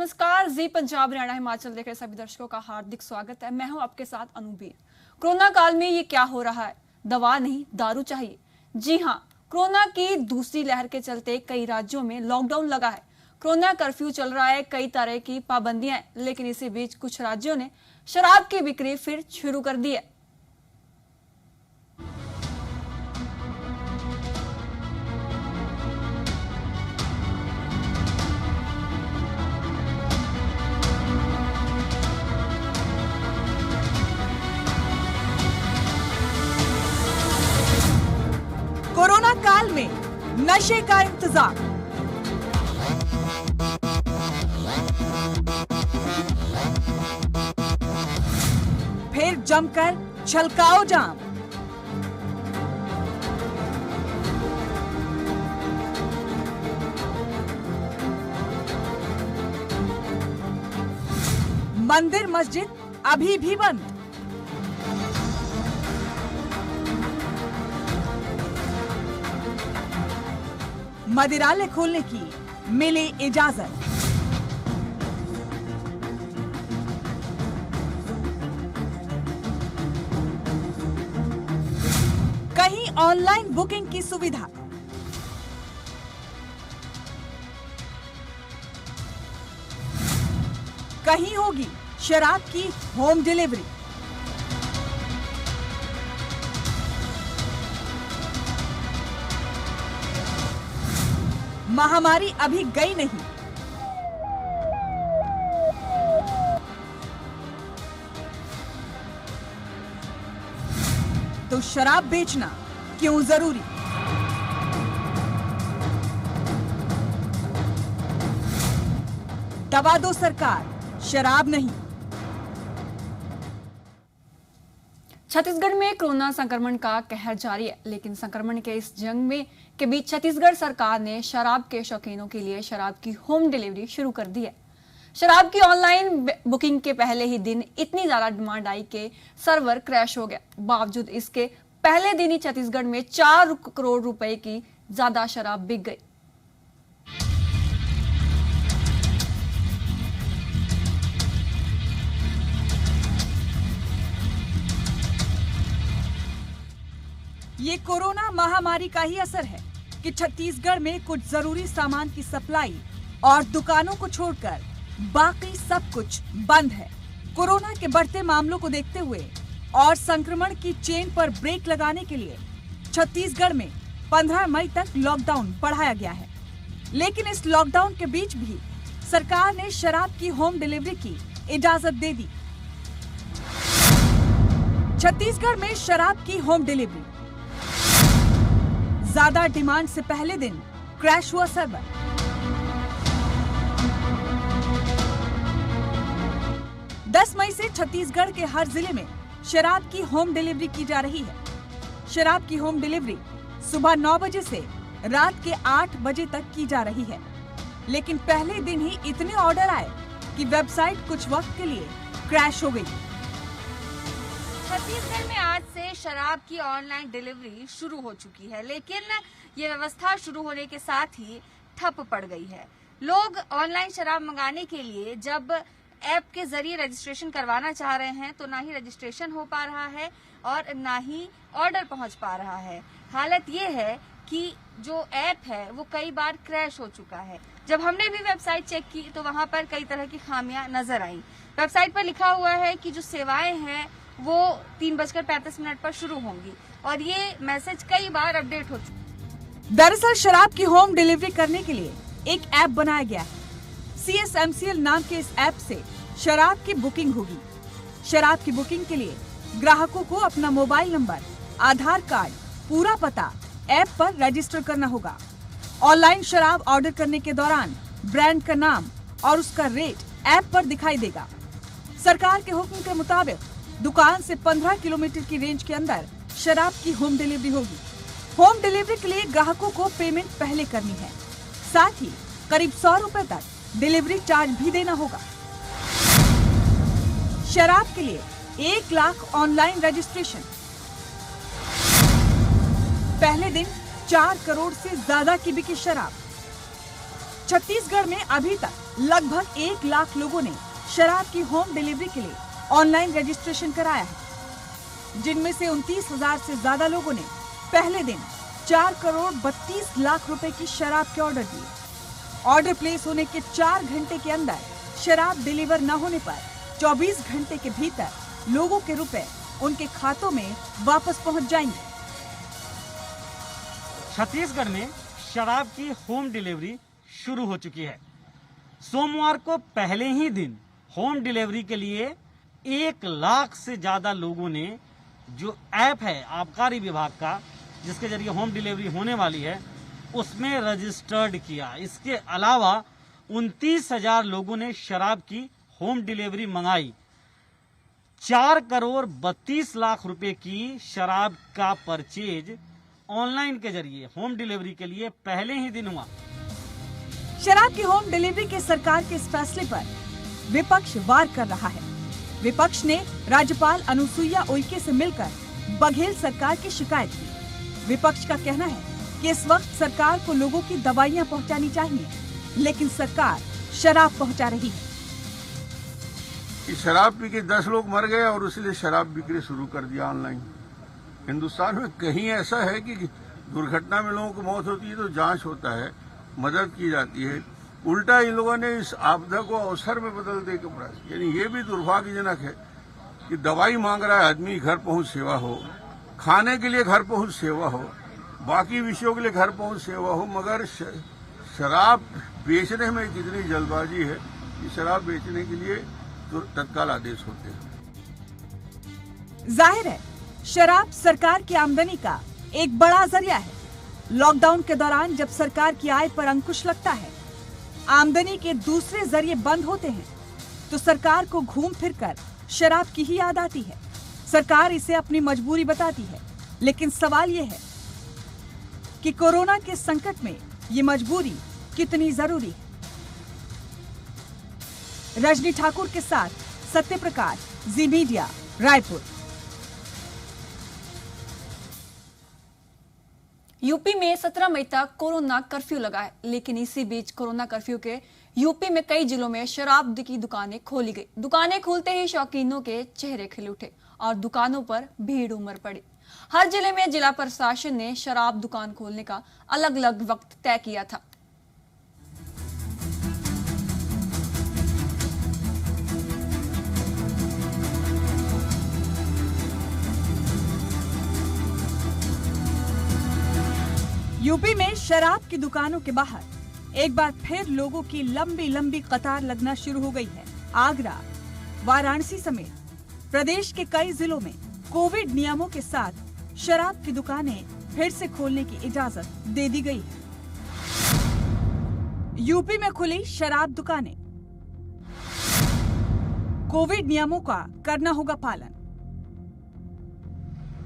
नमस्कार। जी पंजाब हरियाणा हिमाचल देख रहे सभी दर्शकों का हार्दिक स्वागत है। मैं हूं आपके साथ अनुभीर। कोरोना काल में ये क्या हो रहा है? दवा नहीं दारू चाहिए। जी हां, कोरोना की दूसरी लहर के चलते कई राज्यों में लॉकडाउन लगा है। कोरोना कर्फ्यू चल रहा है, कई तरह की पाबंदियां हैं, लेकिन इसी बीच कुछ राज्यों ने शराब की बिक्री फिर शुरू कर दी है। कोरोना काल में नशे का इंतजाम। फिर जमकर छलकाओ जाम। मंदिर मस्जिद अभी भी बंद। मदिरालय खोलने की मिली इजाजत। कहीं ऑनलाइन बुकिंग की सुविधा। कहीं होगी शराब की होम डिलीवरी। महामारी अभी गई नहीं। तो शराब बेचना क्यों जरूरी? दबा दो सरकार, शराब नहीं। छत्तीसगढ़ में कोरोना संक्रमण का कहर जारी है, लेकिन संक्रमण के इस जंग में के बीच छत्तीसगढ़ सरकार ने शराब के शौकीनों के लिए शराब की होम डिलीवरी शुरू कर दी है। शराब की ऑनलाइन बुकिंग के पहले ही दिन इतनी ज्यादा डिमांड आई कि सर्वर क्रैश हो गया। बावजूद इसके पहले दिन ही छत्तीसगढ़ में 4 करोड़ रुपए की ज्यादा शराब बिक गई। ये कोरोना महामारी का ही असर है कि छत्तीसगढ़ में कुछ जरूरी सामान की सप्लाई और दुकानों को छोड़कर बाकी सब कुछ बंद है। कोरोना के बढ़ते मामलों को देखते हुए और संक्रमण की चेन पर ब्रेक लगाने के लिए छत्तीसगढ़ में 15 मई तक लॉकडाउन बढ़ाया गया है। लेकिन इस लॉकडाउन के बीच भी सरकार ने शराब की होम डिलीवरी की इजाजत दे दी। छत्तीसगढ़ में शराब की होम डिलीवरी। ज्यादा डिमांड से पहले दिन क्रैश हुआ सर्वर। दस मई से छत्तीसगढ़ के हर जिले में शराब की होम डिलीवरी की जा रही है। शराब की होम डिलीवरी सुबह 9 बजे से रात के 8 बजे तक की जा रही है। लेकिन पहले दिन ही इतने ऑर्डर आए कि वेबसाइट कुछ वक्त के लिए क्रैश हो गई। छत्तीसगढ़ में आज से शराब की ऑनलाइन डिलीवरी शुरू हो चुकी है, लेकिन ये व्यवस्था शुरू होने के साथ ही ठप पड़ गई है। लोग ऑनलाइन शराब मंगाने के लिए जब ऐप के जरिए रजिस्ट्रेशन करवाना चाह रहे हैं तो ना ही रजिस्ट्रेशन हो पा रहा है और ना ही ऑर्डर पहुंच पा रहा है। हालत ये है कि जो ऐप है वो कई बार क्रैश हो चुका है। जब हमने भी वेबसाइट चेक की तो वहां पर कई तरह की खामियां नजर आई। वेबसाइट पर लिखा हुआ है कि जो सेवाएं हैं वो 3:35 पर शुरू होंगी और ये मैसेज कई बार अपडेट हो चुका। दरअसल शराब की होम डिलीवरी करने के लिए एक ऐप बनाया गया है। CSMCL नाम के इस ऐप से शराब की बुकिंग होगी। शराब की बुकिंग के लिए ग्राहकों को अपना मोबाइल नंबर, आधार कार्ड, पूरा पता ऐप पर रजिस्टर करना होगा। ऑनलाइन शराब ऑर्डर करने के दौरान ब्रांड का नाम और उसका रेट ऐप पर दिखाई देगा। सरकार के हुक्म के मुताबिक दुकान से 15 किलोमीटर की रेंज के अंदर शराब की होम डिलीवरी होगी। होम डिलीवरी के लिए ग्राहकों को पेमेंट पहले करनी है। साथ ही करीब 100 रुपए तक डिलीवरी चार्ज भी देना होगा। शराब के लिए 1 लाख ऑनलाइन रजिस्ट्रेशन। पहले दिन 4 करोड़ से ज्यादा की बिकी शराब। छत्तीसगढ़ में अभी तक लगभग 1 लाख लोगों ने शराब की होम डिलीवरी के लिए ऑनलाइन रजिस्ट्रेशन कराया है, जिनमें से 29,000 से ज्यादा लोगों ने पहले दिन 4 करोड़ 32 लाख रुपए की शराब के ऑर्डर दिए। ऑर्डर प्लेस होने के 4 घंटे के अंदर शराब डिलीवर न होने पर 24 घंटे के भीतर लोगों के रुपए उनके खातों में वापस पहुंच जाएंगे। छत्तीसगढ़ में शराब की होम डिलीवरी शुरू हो चुकी है। सोमवार को पहले ही दिन होम डिलीवरी के लिए 1 लाख से ज्यादा लोगों ने जो ऐप है आबकारी विभाग का, जिसके जरिए होम डिलीवरी होने वाली है, उसमें रजिस्टर्ड किया। इसके अलावा 29,000 लोगों ने शराब की होम डिलीवरी मंगाई। 4 करोड़ 32 लाख रुपए की शराब का परचेज ऑनलाइन के जरिए होम डिलीवरी के लिए पहले ही दिन हुआ। शराब की होम डिलीवरी के सरकार के इस फैसले पर विपक्ष वार कर रहा है। विपक्ष ने राज्यपाल अनुसुईया उइके से मिलकर बघेल सरकार की शिकायत की। विपक्ष का कहना है कि इस वक्त सरकार को लोगों की दवाइयां पहुंचानी चाहिए, लेकिन सरकार शराब पहुंचा रही है। शराब पी के 10 लोग मर गए और इसलिए शराब बिक्री शुरू कर दिया ऑनलाइन। हिंदुस्तान में कहीं ऐसा है कि दुर्घटना में लोगों की मौत होती है तो जांच होता है, मदद की जाती है। उल्टा इन लोगों ने इस आपदा को अवसर में बदल दे के प्रयास, यानी ये भी दुर्भाग्यजनक है कि दवाई मांग रहा है आदमी, घर पहुंच सेवा हो, खाने के लिए घर पहुंच सेवा हो, बाकी विषयों के लिए घर पहुंच सेवा हो, मगर शराब बेचने में कितनी जल्दबाजी है कि शराब बेचने के लिए तो तत्काल आदेश होते हैं। जाहिर है शराब सरकार की आमदनी का एक बड़ा जरिया है। लॉकडाउन के दौरान जब सरकार की आय पर अंकुश लगता है, आमदनी के दूसरे जरिए बंद होते हैं, तो सरकार को घूम फिरकर शराब की ही याद आती है। सरकार इसे अपनी मजबूरी बताती है, लेकिन सवाल ये है कि कोरोना के संकट में ये मजबूरी कितनी जरूरी है। रजनी ठाकुर के साथ सत्य प्रकाश, जी मीडिया, रायपुर। यूपी में 17 मई तक कोरोना कर्फ्यू लगा है, लेकिन इसी बीच कोरोना कर्फ्यू के यूपी में कई जिलों में शराब की दुकानें खोली गई। दुकानें खुलते ही शौकीनों के चेहरे खिल उठे और दुकानों पर भीड़ उमड़ पड़ी। हर जिले में जिला प्रशासन ने शराब दुकान खोलने का अलग अलग वक्त तय किया था। यूपी में शराब की दुकानों के बाहर एक बार फिर लोगों की लंबी लंबी कतार लगना शुरू हो गई है। आगरा, वाराणसी समेत प्रदेश के कई जिलों में कोविड नियमों के साथ शराब की दुकानें फिर से खोलने की इजाजत दे दी गई है। यूपी में खुली शराब दुकानें, कोविड नियमों का करना होगा पालन।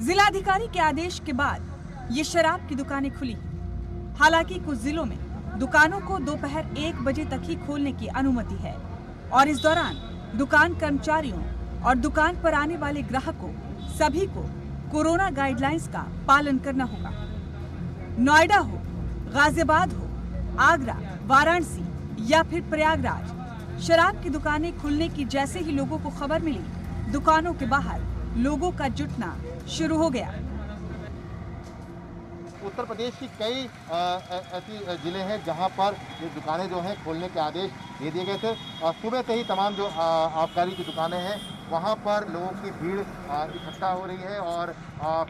जिलाधिकारी के आदेश के बाद ये शराब की दुकानें खुली। हालांकि कुछ जिलों में दुकानों को दोपहर 1 बजे तक ही खोलने की अनुमति है और इस दौरान दुकान कर्मचारियों और दुकान पर आने वाले ग्राहकों सभी को कोरोना गाइडलाइंस का पालन करना होगा। नोएडा हो, गाजियाबाद हो, आगरा, वाराणसी या फिर प्रयागराज, शराब की दुकानें खुलने की जैसे ही लोगों को खबर मिली, दुकानों के बाहर लोगों का जुटना शुरू हो गया। उत्तर प्रदेश की कई ऐसी जिले हैं जहां पर ये दुकानें जो हैं खोलने के आदेश दे दिए गए थे और सुबह से ही तमाम जो आबकारी की दुकानें हैं वहां पर लोगों की भीड़ इकट्ठा हो रही है और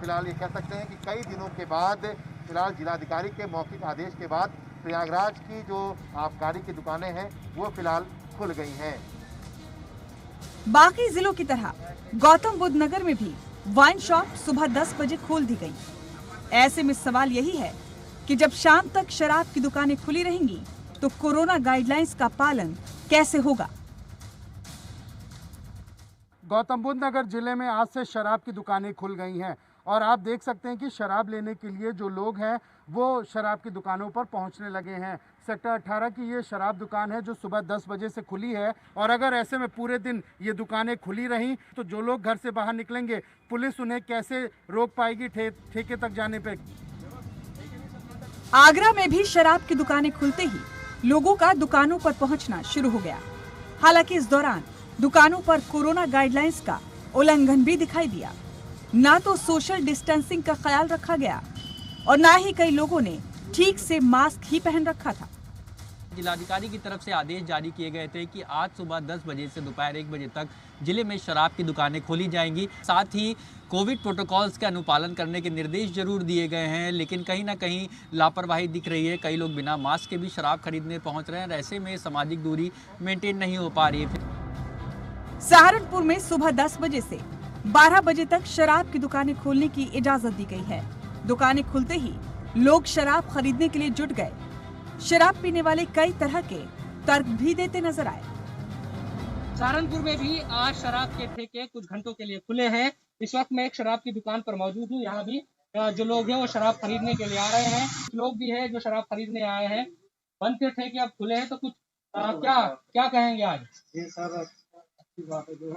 फिलहाल ये कह सकते हैं कि कई दिनों के बाद फिलहाल जिलाधिकारी के मौखिक आदेश के बाद प्रयागराज की जो आबकारी की दुकानें हैं वो फिलहाल खुल गई हैं। बाकी जिलों की तरह गौतम बुद्ध नगर में भी वाइन शॉप सुबह 10 बजे खोल दी गई। ऐसे में सवाल यही है कि जब शाम तक शराब की दुकानें खुली रहेंगी तो कोरोना गाइडलाइंस का पालन कैसे होगा। गौतम बुद्ध नगर जिले में आज से शराब की दुकानें खुल गई हैं और आप देख सकते हैं कि शराब लेने के लिए जो लोग हैं वो शराब की दुकानों पर पहुंचने लगे हैं। सेक्टर 18 की ये शराब दुकान है जो सुबह 10 बजे से खुली है और अगर ऐसे में पूरे दिन ये दुकानें खुली रहीं तो जो लोग घर से बाहर निकलेंगे पुलिस उन्हें कैसे रोक पाएगी ठेके तक जाने पे। आगरा में भी शराब की दुकानें खुलते ही लोगों का दुकानों पर पहुंचना शुरू हो गया। हालांकि इस दौरान दुकानों पर कोरोना गाइडलाइंस का उल्लंघन भी दिखाई दिया। ना तो सोशल डिस्टेंसिंग का ख्याल रखा गया और ना ही कई लोगों ने ठीक से मास्क ही पहन रखा था। जिलाधिकारी की तरफ से आदेश जारी किए गए थे कि आज सुबह 10 बजे से दोपहर 1 बजे तक जिले में शराब की दुकानें खोली जाएंगी। साथ ही कोविड प्रोटोकॉल्स का अनुपालन करने के निर्देश जरूर दिए गए हैं, लेकिन कहीं ना कहीं लापरवाही दिख रही है। कई लोग बिना मास्क के भी शराब खरीदने पहुंच रहे हैं। ऐसे में सामाजिक दूरी मेंटेन नहीं हो पा रही है। सहारनपुर में सुबह 10 बजे से 12 बजे तक शराब की दुकानें खोलने की इजाजत दी गई है। दुकानें खुलते ही लोग शराब खरीदने के लिए जुट गए। शराब पीने वाले कई तरह के तर्क भी देते नजर आए। सहारनपुर में भी आज शराब के ठेके कुछ घंटों के लिए खुले हैं। इस वक्त मैं एक शराब की दुकान पर मौजूद हूँ। यहाँ भी जो लोग हैं वो शराब खरीदने के लिए आ रहे हैं। लोग भी हैं जो शराब खरीदने आए हैं। बंद के ठेके अब खुले हैं, तो कुछ क्या क्या कहेंगे आज? ये सर अच्छी बात है, जो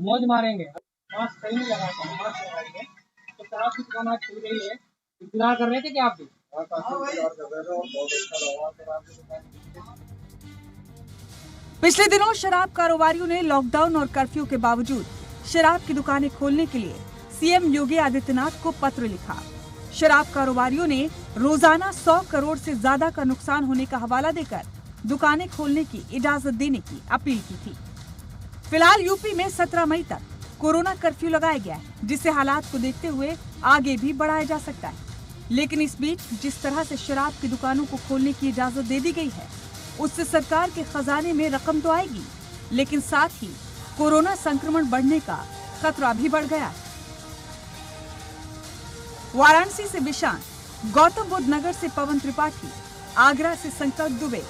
मौज मारेंगे। मास्क सही नहीं लगा, मास्क लगाएंगे तो शराब की दुकान आज खुल गई है। इंतजार कर रहे थे क्या आप भी? पिछले दिनों शराब कारोबारियों ने लॉकडाउन और कर्फ्यू के बावजूद शराब की दुकानें खोलने के लिए सीएम योगी आदित्यनाथ को पत्र लिखा। शराब कारोबारियों ने रोजाना 100 करोड़ से ज्यादा का नुकसान होने का हवाला देकर दुकानें खोलने की इजाजत देने की अपील की थी। फिलहाल यूपी में 17 मई तक कोरोना कर्फ्यू लगाया गया है, जिसे हालात को देखते हुए आगे भी बढ़ाया जा सकता है। लेकिन इस बीच जिस तरह से शराब की दुकानों को खोलने की इजाजत दे दी गई है, उससे सरकार के खजाने में रकम तो आएगी, लेकिन साथ ही कोरोना संक्रमण बढ़ने का खतरा भी बढ़ गया है। वाराणसी से विशांत, गौतम बुद्ध नगर से पवन त्रिपाठी, आगरा से संकल्प दुबे,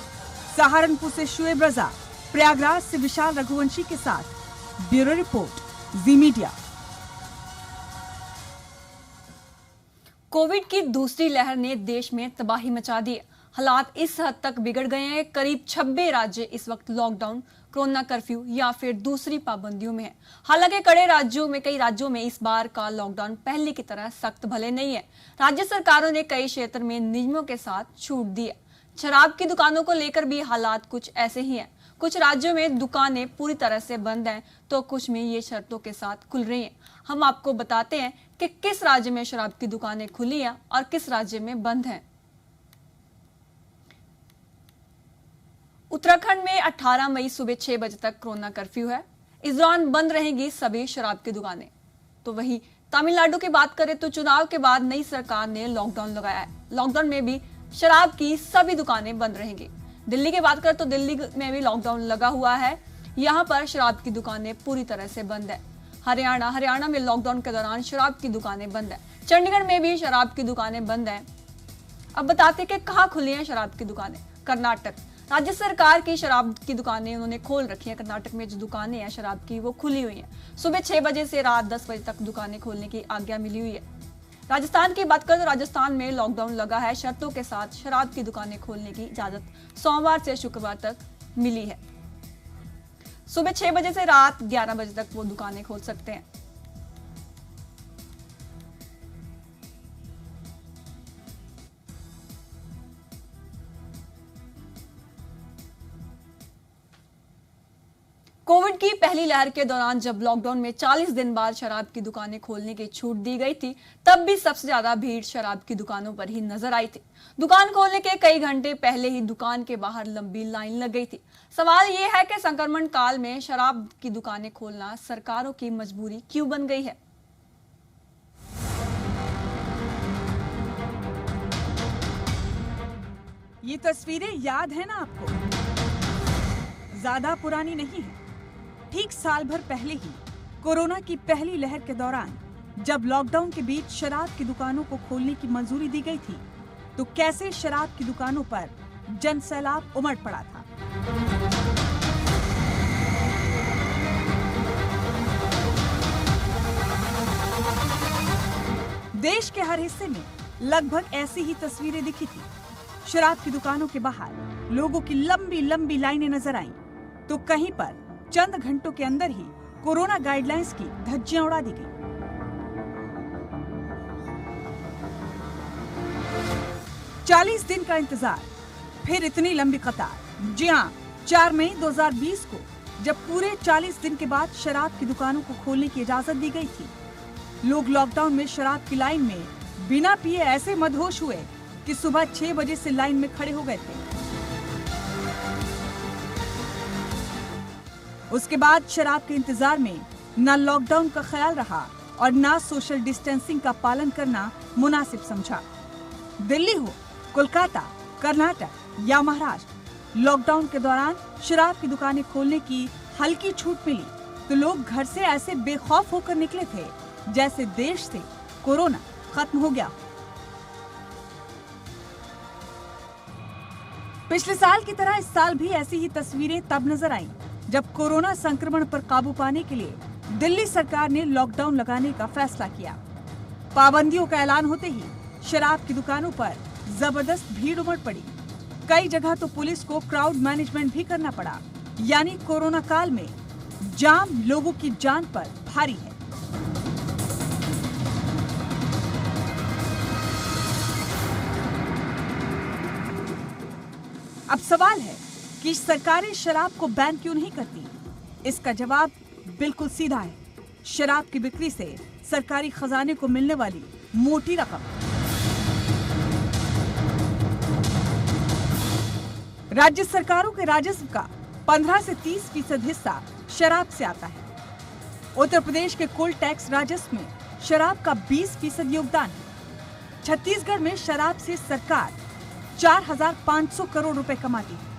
सहारनपुर से शुएब रजा, प्रयागराज से विशाल रघुवंशी के साथ ब्यूरो रिपोर्ट, जी मीडिया। कोविड की दूसरी लहर ने देश में तबाही मचा दी है। हालात इस हद तक बिगड़ गए हैं, करीब 26 राज्य इस वक्त लॉकडाउन, कोरोना कर्फ्यू या फिर दूसरी पाबंदियों में है। हालांकि कई राज्यों में इस बार का लॉकडाउन पहले की तरह सख्त भले नहीं है। राज्य सरकारों ने कई क्षेत्र में नियमों के साथ छूट दी है। शराब की दुकानों को लेकर भी हालात कुछ ऐसे ही हैं। कुछ राज्यों में दुकानें पूरी तरह से बंद हैं, तो कुछ में ये शर्तों के साथ खुल रही हैं। हम आपको बताते हैं कि किस राज्य में शराब की दुकानें खुली हैं और किस राज्य में बंद हैं। उत्तराखंड में 18 मई सुबह 6 बजे तक कोरोना कर्फ्यू है। इस दौरान बंद रहेंगी सभी शराब की दुकानें। तो वहीं तमिलनाडु की बात करें तो चुनाव के बाद नई सरकार ने लॉकडाउन लगाया है। लॉकडाउन में भी शराब की सभी दुकानें बंद रहेंगी। दिल्ली की बात करें तो दिल्ली में भी लॉकडाउन लगा हुआ है। यहाँ पर शराब की दुकानें पूरी तरह से बंद है। हरियाणा में लॉकडाउन के दौरान शराब की दुकानें बंद है। चंडीगढ़ में भी शराब की दुकानें बंद हैं। अब बताते कि कहाँ खुली हैं शराब की दुकानें। कर्नाटक, राज्य सरकार की शराब की दुकानें उन्होंने खोल रखी हैं। कर्नाटक में जो दुकानें हैं शराब की वो खुली हुई हैं। सुबह 6 बजे से रात 10 बजे तक दुकानें खोलने की आज्ञा मिली हुई है। राजस्थान की बात करें तो राजस्थान में लॉकडाउन लगा है। शर्तों के साथ शराब की दुकानें खोलने की इजाजत सोमवार से शुक्रवार तक मिली है। सुबह 6 बजे से रात 11 बजे तक वो दुकानें खोल सकते हैं। कोविड की पहली लहर के दौरान जब लॉकडाउन में 40 दिन बाद शराब की दुकानें खोलने की छूट दी गई थी, तब भी सबसे ज्यादा भीड़ शराब की दुकानों पर ही नजर आई थी। दुकान खोलने के कई घंटे पहले ही दुकान के बाहर लंबी लाइन लग गई थी। सवाल ये है कि संक्रमण काल में शराब की दुकानें खोलना सरकारों की मजबूरी क्यों बन गई है? ये तस्वीरें याद है ना आपको? ज्यादा पुरानी नहीं है। ठीक साल भर पहले ही कोरोना की पहली लहर के दौरान जब लॉकडाउन के बीच शराब की दुकानों को खोलने की मंजूरी दी गई थी, तो कैसे शराब की दुकानों पर जन सैलाब उमड़ पड़ा था। देश के हर हिस्से में लगभग ऐसी ही तस्वीरें दिखी थी। शराब की दुकानों के बाहर लोगों की लंबी लंबी लाइनें नजर आईं, तो कहीं पर चंद घंटों के अंदर ही कोरोना गाइडलाइंस की धज्जियां उड़ा दी गई। 40 दिन का इंतजार, फिर इतनी लंबी कतार। जी हाँ, 4 मई 2020 को जब पूरे 40 दिन के बाद शराब की दुकानों को खोलने की इजाजत दी गई थी, लोग लॉकडाउन में शराब की लाइन में बिना पिए ऐसे मदहोश हुए कि सुबह 6 बजे से लाइन में खड़े हो गए थे। उसके बाद शराब के इंतजार में न लॉकडाउन का ख्याल रहा और न सोशल डिस्टेंसिंग का पालन करना मुनासिब समझा। दिल्ली हो, कोलकाता, कर्नाटक या महाराष्ट्र, लॉकडाउन के दौरान शराब की दुकानें खोलने की हल्की छूट मिली तो लोग घर से ऐसे बेखौफ होकर निकले थे जैसे देश से कोरोना खत्म हो गया। पिछले साल की तरह इस साल भी ऐसी ही तस्वीरें तब नजर आईं जब कोरोना संक्रमण पर काबू पाने के लिए दिल्ली सरकार ने लॉकडाउन लगाने का फैसला किया। पाबंदियों का ऐलान होते ही शराब की दुकानों पर जबरदस्त भीड़ उमड़ पड़ी। कई जगह तो पुलिस को क्राउड मैनेजमेंट भी करना पड़ा। यानी कोरोना काल में जाम लोगों की जान पर भारी है। अब सवाल है कि सरकारें शराब को बैन क्यों नहीं करती? इसका जवाब बिल्कुल सीधा है, शराब की बिक्री से सरकारी खजाने को मिलने वाली मोटी रकम। राज्य सरकारों के राजस्व का 15 से 30% हिस्सा शराब से आता है। उत्तर प्रदेश के कुल टैक्स राजस्व में शराब का 20% योगदान है। छत्तीसगढ़ में शराब से सरकार 4,500 करोड़ रुपए कमाती है।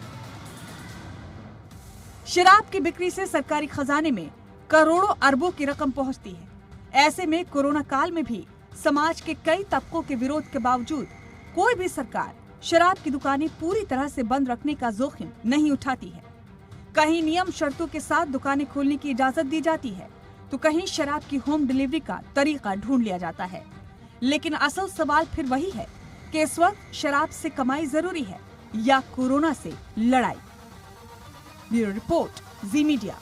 शराब की बिक्री से सरकारी खजाने में करोड़ों अरबों की रकम पहुंचती है। ऐसे में कोरोना काल में भी समाज के कई तबकों के विरोध के बावजूद कोई भी सरकार शराब की दुकानें पूरी तरह से बंद रखने का जोखिम नहीं उठाती है। कहीं नियम शर्तों के साथ दुकानें खोलने की इजाजत दी जाती है तो कहीं शराब की होम डिलीवरी का तरीका ढूंढ लिया जाता है। लेकिन असल सवाल फिर वही है कि इस वक्त शराब से कमाई जरूरी है या कोरोना से लड़ाई। ब्यूरो रिपोर्ट, जी मीडिया।